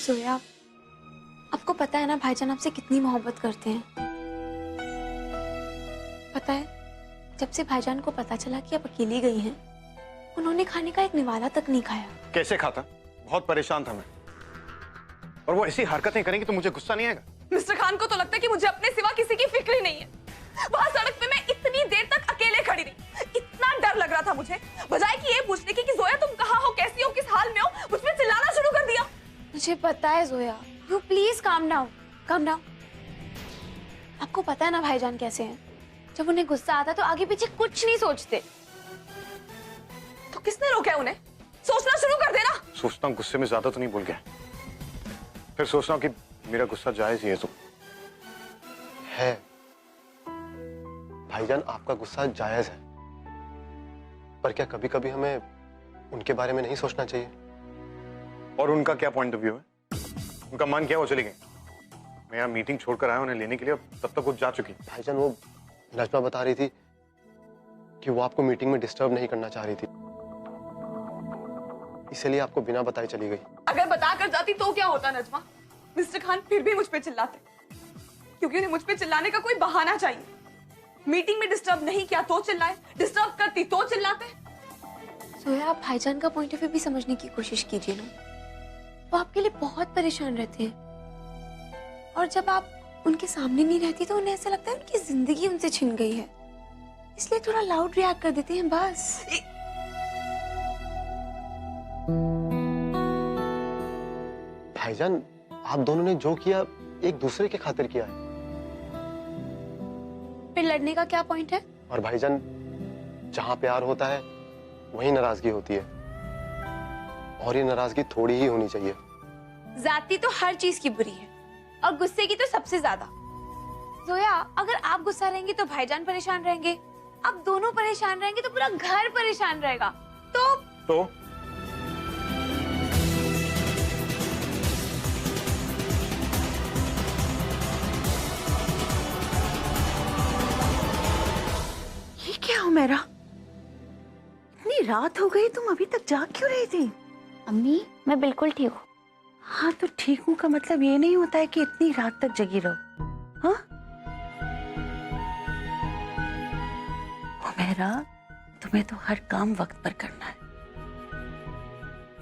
जोया, आपको पता है ना भाईजान आपसे कितनी मोहब्बत करते हैं। पता है, जब से भाईजान को पता चला कि आप अकेली गई हैं, उन्होंने खाने का एक निवाला तक नहीं खाया। कैसे खाता? बहुत परेशान था मैं। और वो ऐसी हरकतें करेंगी तो मुझे गुस्सा नहीं आएगा? मिस्टर खान को तो लगता है कि मुझे अपने सिवा किसी की फिक्र ही नहीं है। वहां सड़क पे मैं इतनी देर तक अकेले खड़ी रही, इतना डर लग रहा था मुझे। बजाय कि ये पूछने की कि जोया तुम कहाँ हो, कैसी हो, किस हाल में हो, मुझ पे चिल्लाना शुरू कर दिया। मुझे पता है Zoya, you please calm down, calm down. आपको पता है ना भाईजान कैसे हैं, जब उन्हें गुस्सा आता तो आगे पीछे कुछ नहीं सोचते। तो किसने रोका है उन्हें? सोचना शुरू कर देना। सोचता हूँ गुस्से में ज्यादा तो नहीं बोल गया, फिर सोचता हूँ कि मेरा गुस्सा जायज ही है। तो है भाईजान, आपका गुस्सा जायज है, पर क्या कभी कभी हमें उनके बारे में नहीं सोचना चाहिए? और उनका क्या पॉइंट ऑफ व्यू है? उनका मन क्या, वो चली गई। मैं यहाँ मीटिंग छोड़कर आया उन्हें लेने के लिए, तब तक वो जा चुकी। भाईजान, वो नजमा बता रही थी कि वो आपको मीटिंग में डिस्टर्ब नहीं करना चाह रही थी, इसलिए आपको बिना बताए चली गई। अगर बता कर जाती तो क्या होता नजमा? मिस्टर खान फिर भी मुझ पे चिल्लाते, क्योंकि उन्हें मुझ पे चिल्लाने का कोई बहाना चाहिए। मीटिंग में डिस्टर्ब नहीं किया तो चिल्लाए, डिस्टर्ब करती तो चिल्लाते। जोया, आप भाईजान का पॉइंट ऑफ व्यू भी समझने की कोशिश कीजिए ना। वो आपके लिए बहुत परेशान रहते हैं, और जब आप उनके सामने नहीं रहती तो उन्हें ऐसा लगता है उनकी जिंदगी उनसे छिन गई है, इसलिए थोड़ा लाउड रिएक्ट कर देते हैं बस। भाईजान, आप दोनों ने जो किया एक दूसरे के खातिर किया है। फिर लड़ने का क्या पॉइंट है? और भाईजान, जहां प्यार होता है वहीं नाराजगी होती है, और ये नाराजगी थोड़ी ही होनी चाहिए। जाती तो हर चीज की बुरी है, और गुस्से की तो सबसे ज्यादा। जोया, अगर आप गुस्सा रहेंगे तो भाईजान परेशान रहेंगे, आप दोनों परेशान रहेंगे तो पूरा घर परेशान रहेगा। तो ये क्या हो मेरा? इतनी रात हो गई, तुम अभी तक जाग क्यों रही थी? अम्मी, मैं बिल्कुल ठीक हूँ। हाँ, तो ठीक हूँ का मतलब ये नहीं होता है कि इतनी रात तक जगी रहो। हाँ, मेरा तुम्हें तो हर काम वक्त पर करना है,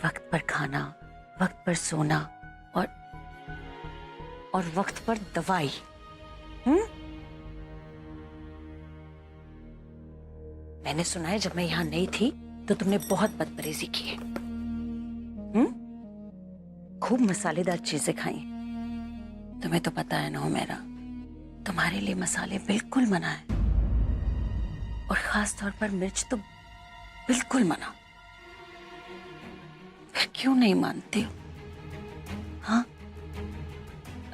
वक्त पर खाना, वक्त पर सोना, और वक्त पर दवाई। मैंने सुना है जब मैं यहाँ नहीं थी तो तुमने बहुत बदपरहेजी की है। खूब मसालेदार चीजें खाई। तुम्हें तो पता है ना मेरा, तुम्हारे लिए मसाले बिल्कुल मना है, और खास तौर पर मिर्च तो बिल्कुल मना। फिर क्यों नहीं मानती हो? हाँ,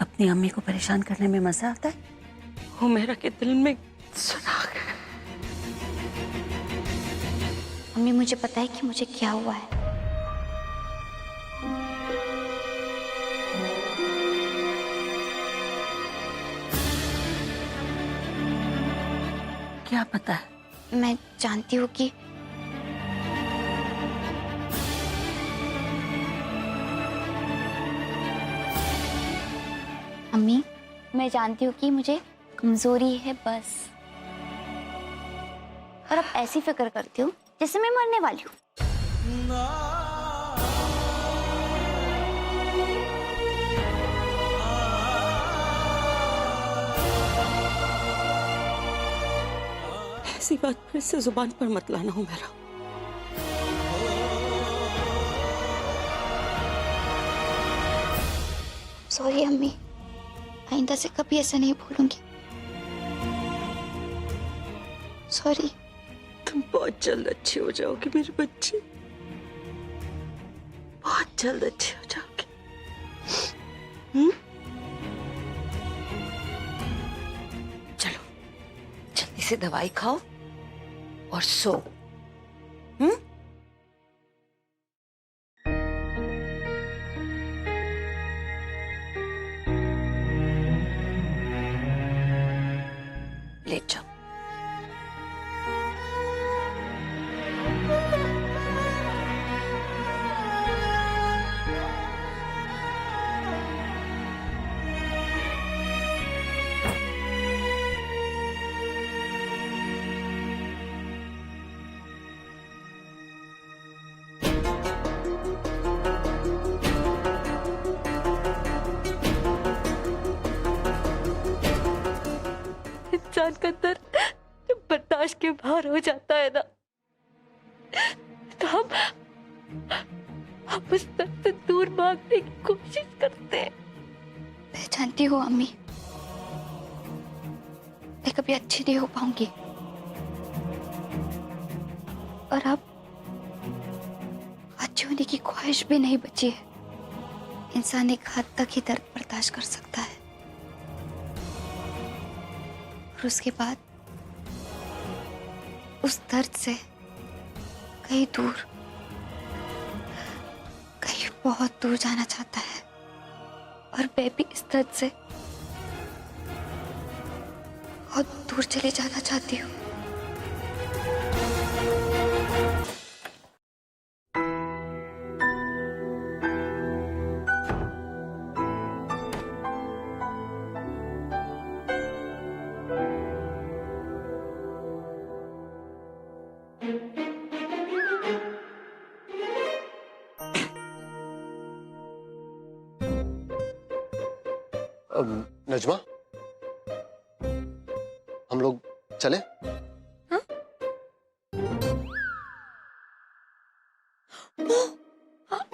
अपनी अम्मी को परेशान करने में मजा आता है। वो मेरा के दिल में सुराख है। अम्मी, मुझे पता है कि मुझे क्या हुआ है। क्या पता है? मैं जानती हूँ कि अम्मी, मैं जानती हूँ कि मुझे कमजोरी है बस, और अब ऐसी फिक्र करती हूँ जैसे मैं मरने वाली हूँ। ऐसी बात फिर से जुबान पर मत लाना हो मेरा। सॉरी अम्मी, आइंदा से कभी ऐसा नहीं भूलूंगी। सॉरी। तुम बहुत जल्द अच्छी हो जाओगी मेरी बच्ची, बहुत जल्द अच्छी हो जाओगी। चलो जल्दी से दवाई खाओ और सो। ले जाओ। इंसान का दर्द जब बर्दाश्त के बाहर हो जाता है ना, तो हम उस दर्द से दूर भागने की कोशिश करते हैं। मैं जानती हूँ अम्मी, मैं कभी अच्छी नहीं हो पाऊंगी। और अब अच्छी होने की ख्वाहिश भी नहीं बची है। इंसान एक हद तक ही दर्द बर्दाश्त कर सकता है, और उसके बाद उस दर्द से कहीं दूर, कहीं बहुत दूर जाना चाहता है। और मैं भी इस दर्द से बहुत दूर चले जाना चाहती हूँ। नजमा, हम लोग चले?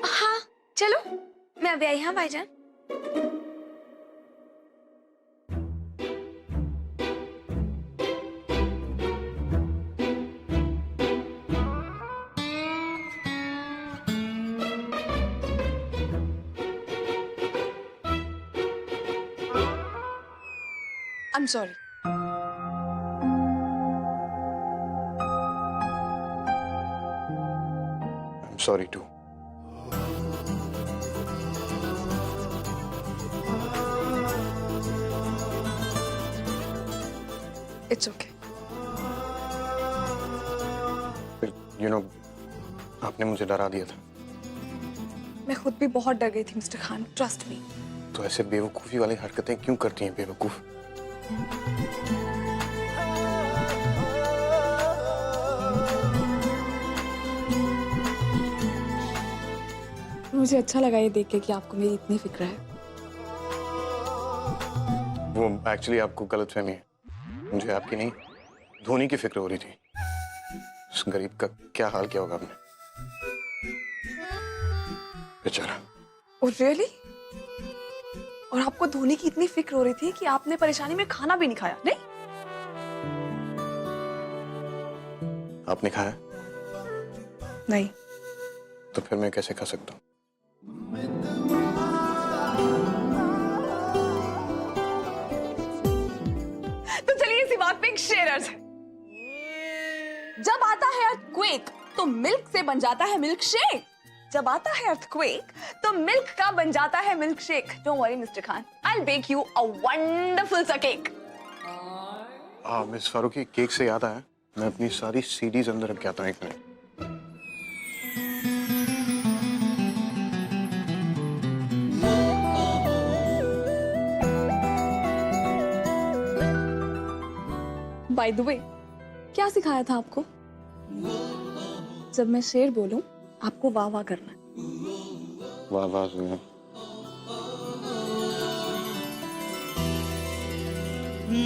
हाँ चलो, मैं अभी आई। हाँ भाईजान। I'm sorry. I'm sorry too. It's okay. You know, आपने मुझे डरा दिया था। मैं खुद भी बहुत डर गई थी मिस्टर खान, ट्रस्ट मी। तो ऐसे बेवकूफी वाली हरकतें क्यों करती हैं बेवकूफ? मुझे अच्छा लगा ये देख के कि आपको मेरी इतनी फिक्र है। वो एक्चुअली आपको गलतफहमी है। मुझे आपकी नहीं, धोनी की फिक्र हो रही थी। उस गरीब का क्या हाल किया होगा आपने, बेचारा। Oh really? और आपको धोनी की इतनी फिक्र हो रही थी कि आपने परेशानी में खाना भी नहीं खाया? नहीं, आपने खाया? नहीं। तो फिर मैं कैसे खा सकता हूँ? तो चलिए इसी बात पे एक शेर अर्ज है। जब आता है अर्थक्वेक तो मिल्क से बन जाता है मिल्क शेक। जब आता है अर्थक्वेक तो मिल्क का बन जाता है milk shake. Don't worry mister Khan, I will bake you a wonderful सा केक। मिस फारूकी, केक से याद आया, मैं अपनी सारी सीडीज अंदर रख के आता हूँ। एक मिनट। बाय द वे, क्या सिखाया था आपको? जब मैं शेर बोलूं आपको वाह वाह करना है। वाह वाह सुना।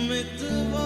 मितवा